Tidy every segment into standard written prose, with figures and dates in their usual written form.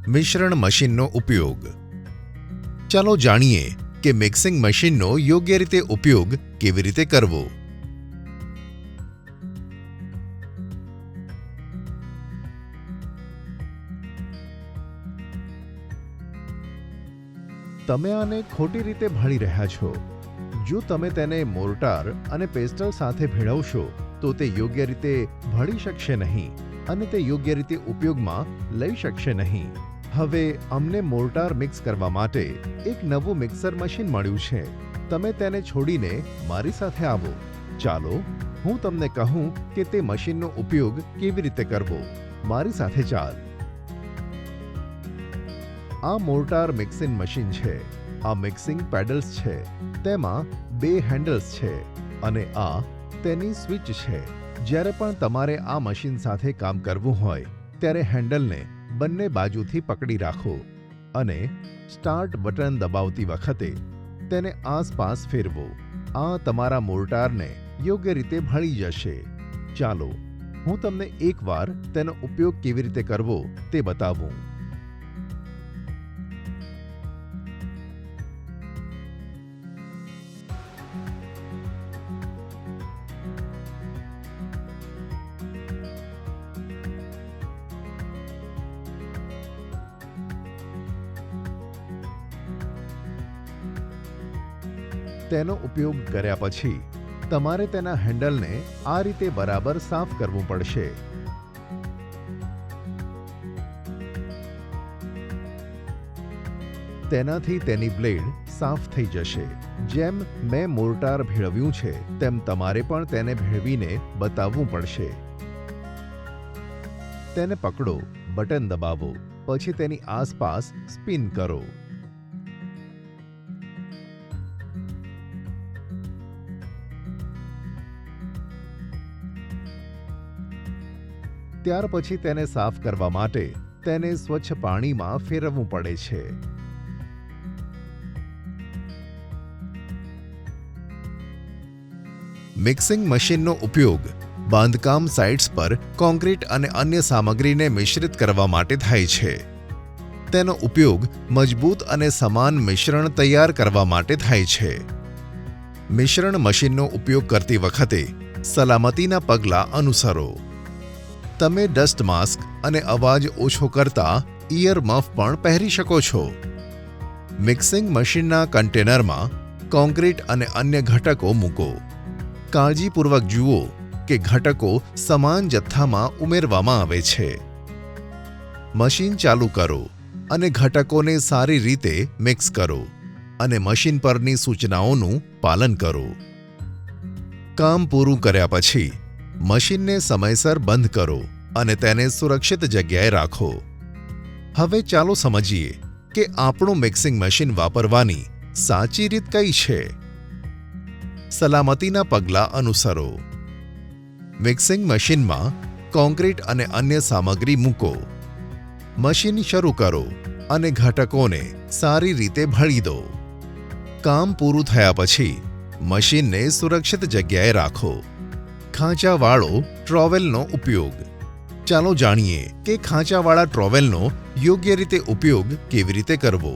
મિશ્રણ મશીનનો ઉપયોગ. ચાલો જાણીએ કે મિક્સિંગ મશીનનો યોગ્ય રીતે ઉપયોગ કેવી રીતે કરવો. તમે આને ખોટી રીતે ભળી રહ્યા છો. જો તમે તેને મોર્ટાર અને પેસ્ટલ સાથે ભેળવશો તો તે યોગ્ય રીતે ભળી શકશે નહીં અને તે યોગ્ય રીતે ઉપયોગમાં લઈ શકશે નહીં. હવે અમને મોર્ટાર મિક્સ કરવા માટે એક નવું મિક્સર મશીન મળ્યું છે. તમે તેને છોડીને મારી સાથે આવો. ચાલો હું તમને કહું કે તે મશીનનો ઉપયોગ કેવી રીતે કરવો. મારી સાથે ચાલ. આ મોર્ટાર મિક્સિંગ મશીન છે. આ મિક્સિંગ પેડલ્સ છે. તેમાં 2 હેન્ડલ્સ છે અને આ તેની સ્વિચ છે. જ્યારે પણ તમારે આ મશીન સાથે કામ કરવું હોય ત્યારે હેન્ડલને બંને બાજુથી પકડી રાખો અને સ્ટાર્ટ બટન દબાવતી વખતે તેને આસપાસ ફેરવો. આ તમારા મોર્ટારને યોગ્ય રીતે ભળી જશે. ચાલો હું તમને એકવાર તેનો ઉપયોગ કેવી રીતે કરવો તે બતાવું. તેનો ઉપયોગ કર્યા પછી તમારે તેના હેન્ડલને આ રીતે બરાબર સાફ કરવું પડશે. તેનાથી તેની બ્લેડ સાફ થઈ જશે. જેમ મેં મોર્ટાર ભેળવ્યું છે તેમ તમારે પણ તેને ભેળવીને બતાવવું પડશે. તેને પકડો, બટન દબાવો, પછી તેની આસપાસ સ્પિન કરો. ત્યાર પછી તેને સાફ કરવા માટે તેને સ્વચ્છ પાણીમાં ફેરવવું પડે છે. મિક્સિંગ મશીનનો ઉપયોગ બાંધકામ સાઇટ્સ પર કોન્ક્રીટ અને અન્ય સામગ્રીને મિશ્રિત કરવા માટે થાય છે. તેનો ઉપયોગ મજબૂત અને સમાન મિશ્રણ તૈયાર કરવા માટે થાય છે. મિશ્રણ મશીનનો ઉપયોગ કરતી વખતે સલામતીના પગલાં અનુસરો. તમે ડસ્ટ માસ્ક અને અવાજ ઓછો કરતા ઇયર મફ પણ પહેરી શકો છો. મિક્સિંગ મશીનના કન્ટેનરમાં કોન્ક્રીટ અને અન્ય ઘટકો મૂકો. કાળજીપૂર્વક જુઓ કે ઘટકો સમાન જથ્થામાં ઉમેરવામાં આવે છે. મશીન ચાલુ કરો અને ઘટકોને સારી રીતે મિક્સ કરો અને મશીન પરની સૂચનાઓનું પાલન કરો. કામ પૂરું કર્યા પછી મશીનને સમયસર બંધ કરો અને તેને સુરક્ષિત જગ્યાએ રાખો. હવે ચાલો સમજીએ કે આપણું મિક્સિંગ મશીન વાપરવાની સાચી રીત કઈ છે. સલામતીના પગલાં અનુસરો. મિક્સિંગ મશીનમાં કોન્ક્રીટ અને અન્ય સામગ્રી મૂકો. મશીન શરૂ કરો અને ઘટકોને સારી રીતે ભળી દો. કામ પૂરું થયા પછી મશીનને સુરક્ષિત જગ્યાએ રાખો. ખાંચાવાળો ટ્રોવેલનો ઉપયોગ. ચાલો જાણીએ કે ખાંચાવાળા ટ્રોવેલનો યોગ્ય રીતે ઉપયોગ કેવી રીતે કરવો.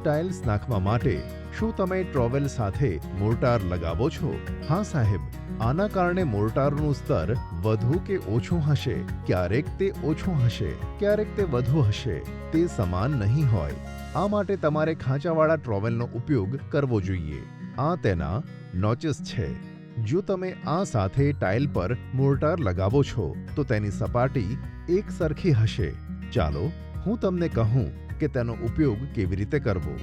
ટાઇલ્સ નાખવા માટે શું તમે ટ્રોવેલ સાથે મોર્ટાર લગાવો છો? હા સાહેબ, આના કારણે મોર્ટારનું સ્તર વધુ કે ઓછું હશે. ક્યારેક તે ઓછું હશે, ક્યારેક તે વધુ હશે. તે સમાન નહીં હોય. આ માટે તમારે ખાંચાવાળા ટ્રોવેલનો ઉપયોગ કરવો જોઈએ. આ તેના નોચેસ છે. જો તમે આ સાથે ટાઇલ પર મોર્ટાર લગાવો છો તો તેની સપાટી એક સરખી હશે. ચાલો હું તમને કહું કે તેનો ઉપયોગ કેવી રીતે કરવો.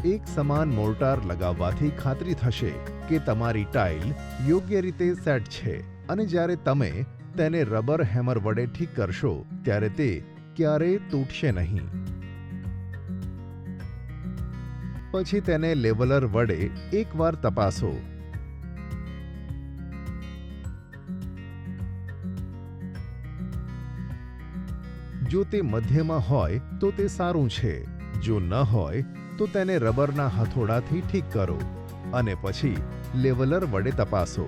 એક સમાન મોર્ટાર લગાવવાથી ખાતરી થશે કે તમારી ટાઇલ યોગ્ય રીતે સેટ છે અને જ્યારે તમે તેને રબર હેમર વડે ઠીક કરશો ત્યારે તે ક્યારેય તૂટશે નહીં. પછી તેને લેવલર વડે એકવાર તપાસો. જો તે મધ્યમાં હોય તો તે સારું છે. જો ન હોય તો તેને રબરના હથોડાથી ઠીક કરો અને પછી લેવલર વડે તપાસો.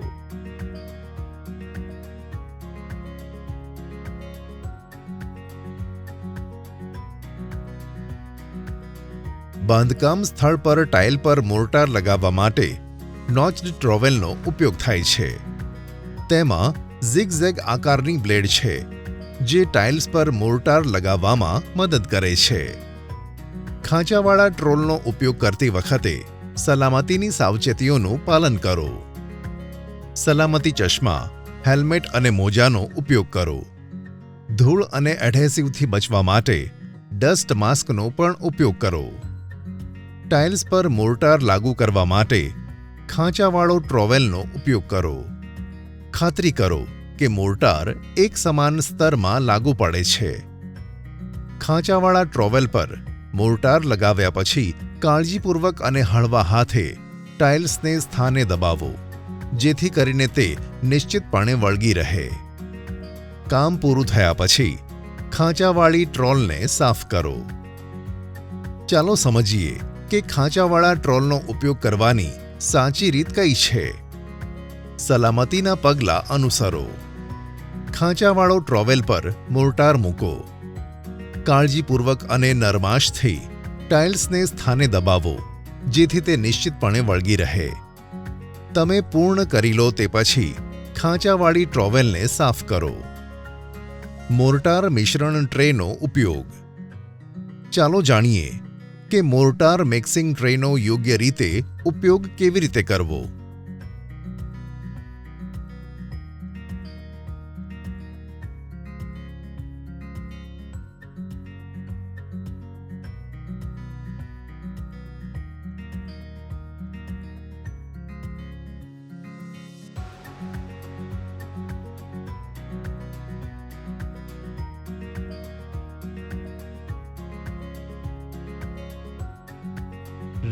બાંધકામ સ્થળ પર ટાઇલ પર મોર્ટાર લગાવવા માટે નોચ્ડ ટ્રોવેલનો ઉપયોગ થાય છે. તેમાં ઝિગઝેગ આકારની બ્લેડ છે જે ટાઇલ્સ પર મોર્ટાર લગાવવામાં મદદ કરે છે. ખાંચાવાળા ટ્રોલનો ઉપયોગ કરતી વખતે સલામતીની સાવચેતીઓનું પાલન કરો. સલામતી ચશ્મા, હેલ્મેટ અને મોજાનો ઉપયોગ કરો. ધૂળ અને એડહેસિવથી બચવા માટે ડસ્ટ માસ્કનો પણ ઉપયોગ કરો. ટાઇલ્સ પર મોર્ટાર લાગુ કરવા માટે ખાંચાવાળો ટ્રોવેલનો ઉપયોગ કરો. ખાતરી કરો કે મોર્ટાર એક સમાન સ્તરમાં લાગુ પડે છે. ખાંચાવાળા ટ્રોવેલ પર મોર્ટાર લગાવ્યા પછી કાળજીપૂર્વક અને હળવા હાથે ટાઇલ્સને સ્થાને દબાવો જેથી કરીને તે નિશ્ચિતપણે વળગી રહે. કામ પૂરું થયા પછી ખાંચાવાળી ટ્રોલને સાફ કરો. ચાલો સમજીએ કે ખાંચાવાળા ટ્રોલનો ઉપયોગ કરવાની સાચી રીત કઈ છે. સલામતીના પગલાં અનુસરો. ખાંચાવાળો ટ્રોવેલ પર મોર્ટાર મૂકો. કાળજીપૂર્વક અને નરમાશથી ટાઇલ્સને સ્થાને દબાવો જેથી તે નિશ્ચિતપણે વળગી રહે. તમે પૂર્ણ કરી લો તે પછી ખાંચાવાળી ટ્રોવેલને સાફ કરો. મોર્ટાર મિશ્રણ ટ્રેનો ઉપયોગ. ચાલો જાણીએ કે મોર્ટાર મિક્સિંગ ટ્રેનો યોગ્ય રીતે ઉપયોગ કેવી રીતે કરવો.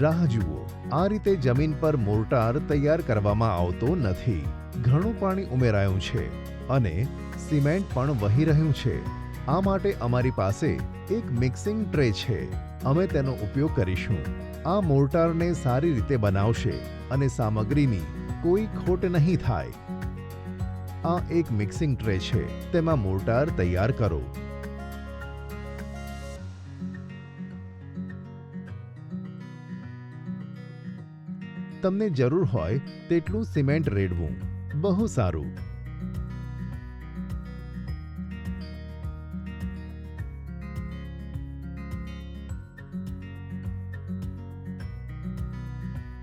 રાહ જુઓ. આ રીતે જમીન પર મોર્ટાર તૈયાર કરવામાં આવતો નથી. ઘણું પાણી ઉમેરાયું છે અને સિમેન્ટ પણ વહી રહ્યું છે. આ માટે અમારી પાસે એક મિક્સિંગ ટ્રે છે. અમે તેનો ઉપયોગ કરીશું. આ મોર્ટારને સારી રીતે બનાવશે અને સામગ્રીની કોઈ ખોટ નહીં થાય. આ એક મિક્સિંગ ટ્રે છે. તેમાં મોર્ટાર તૈયાર કરો. તમને જરૂર હોય તેટલું સિમેન્ટ રેડવું. બહુ સારું.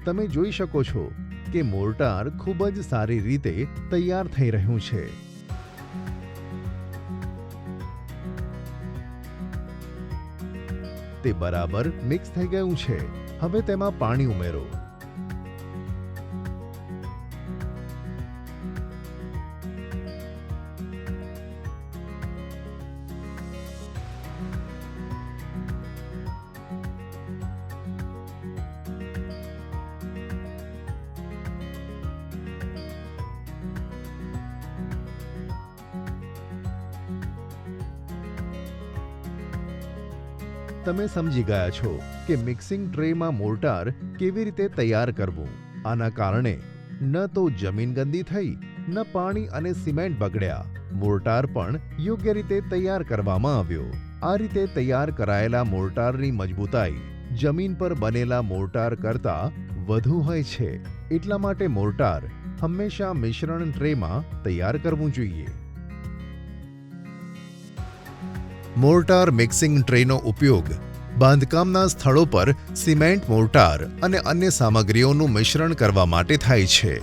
તમે જોઈ શકો છો કે મોર્ટાર ખૂબ જ સારી રીતે તૈયાર થઈ રહ્યું છે. તે બરાબર મિક્સ થઈ ગયું છે. હવે તેમાં પાણી ઉમેરો. તમે સમજી ગયા છો કે મિક્સિંગ ટ્રેમાં મોર્ટાર કેવી રીતે તૈયાર કરવું. આના કારણે ન તો જમીન ગંદી થઈ, ન પાણી અને સિમેન્ટ બગડ્યા. મોર્ટાર પણ યોગ્ય રીતે તૈયાર કરવામાં આવ્યો. આ રીતે તૈયાર કરાયેલા મોર્ટારની મજબૂતાઈ જમીન પર બનેલા મોર્ટાર કરતાં વધુ હોય છે. એટલા માટે મોર્ટાર હંમેશા મિશ્રણ ટ્રેમાં તૈયાર કરવું જોઈએ. મોર્ટાર મિક્સિંગ ટ્રેનો ઉપયોગ બાંધકામના સ્થળો પર સિમેન્ટ, મોર્ટાર અને અન્ય સામગ્રીઓનું મિશ્રણ કરવા માટે થાય છે.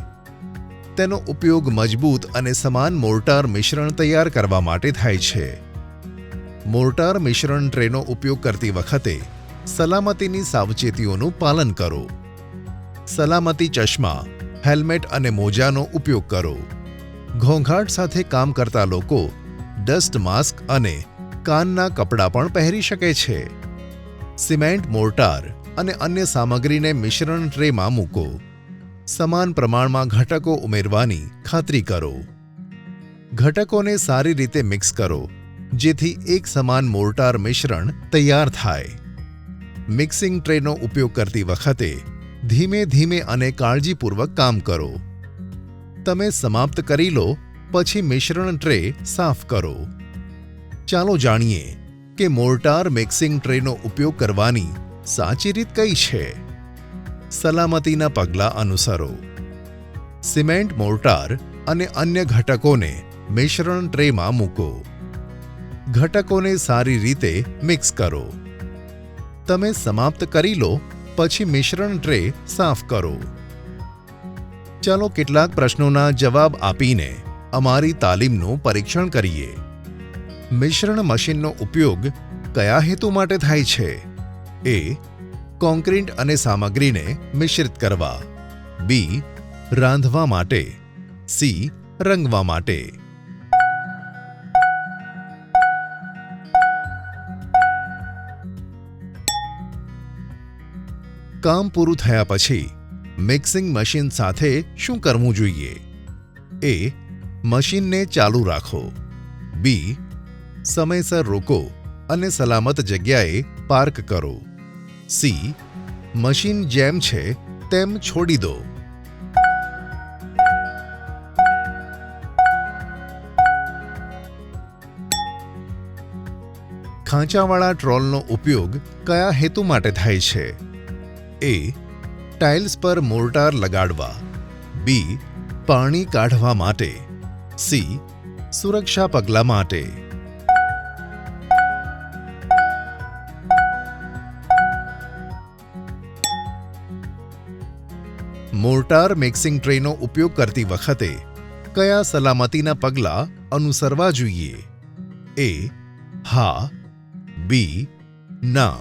તેનો ઉપયોગ મજબૂત અને સમાન મોર્ટાર મિશ્રણ તૈયાર કરવા માટે થાય છે. મોર્ટાર મિશ્રણ ટ્રેનો ઉપયોગ કરતી વખતે સલામતીની સાવચેતીઓનું પાલન કરો. સલામતી ચશ્મા, હેલ્મેટ અને મોજાનો ઉપયોગ કરો. ઘોંઘાટ સાથે કામ કરતા લોકો ડસ્ટ માસ્ક અને કાનના કપડાં પણ પહેરી શકે છે. સિમેન્ટ, મોર્ટાર અને અન્ય સામગ્રીને મિશ્રણ ટ્રેમાં મૂકો. સમાન પ્રમાણમાં ઘટકો ઉમેરવાની ખાતરી કરો. ઘટકોને સારી રીતે મિક્સ કરો જેથી એક સમાન મોર્ટાર મિશ્રણ તૈયાર થાય. મિક્સિંગ ટ્રેનો ઉપયોગ કરતી વખતે ધીમે ધીમે અને કાળજીપૂર્વક કામ કરો. તમે સમાપ્ત કરી લો પછી મિશ્રણ ટ્રે સાફ કરો. ચાલો જાણીએ કે મોર્ટાર મિક્સિંગ ટ્રેનો ઉપયોગ કરવાની સાચી રીત કઈ છે. સલામતીના પગલાં અનુસરો. સિમેન્ટ, મોર્ટાર અને અન્ય ઘટકોને મિશ્રણ ટ્રેમાં મૂકો. ઘટકોને સારી રીતે મિક્સ કરો. તમે સમાપ્ત કરી લો પછી મિશ્રણ ટ્રે સાફ કરો. ચાલો કેટલાક પ્રશ્નોના જવાબ આપીને અમારી તાલીમનું પરીક્ષણ કરીએ. મિશ્રણ મશીનનો ઉપયોગ કયા હેતુ માટે થાય છે? એ. કોન્ક્રીટ અને સામગ્રીને મિશ્રિત કરવા. બી. રાંધવા માટે. સી. રંગવા માટે. કામ પૂરું થયા પછી મિક્સિંગ મશીન સાથે શું કરવું જોઈએ? એ. મશીનને ચાલુ રાખો. બી. સમયસર રોકો અને સલામત જગ્યાએ પાર્ક કરો. સી. મશીન જેમ છે તેમ છોડી દો. ખાંચાવાળા ટ્રોલનો ઉપયોગ કયા હેતુ માટે થાય છે? એ. ટાઇલ્સ પર મોર્ટાર લગાડવા. બી. પાણી કાઢવા માટે. સી. સુરક્ષા પગલાં માટે. મોર્ટાર મિક્સિંગ ટ્રેનો ઉપયોગ કરતી વખતે કયા સલામતીના પગલાં અનુસરવા જોઈએ? એ. હા. બી. ના.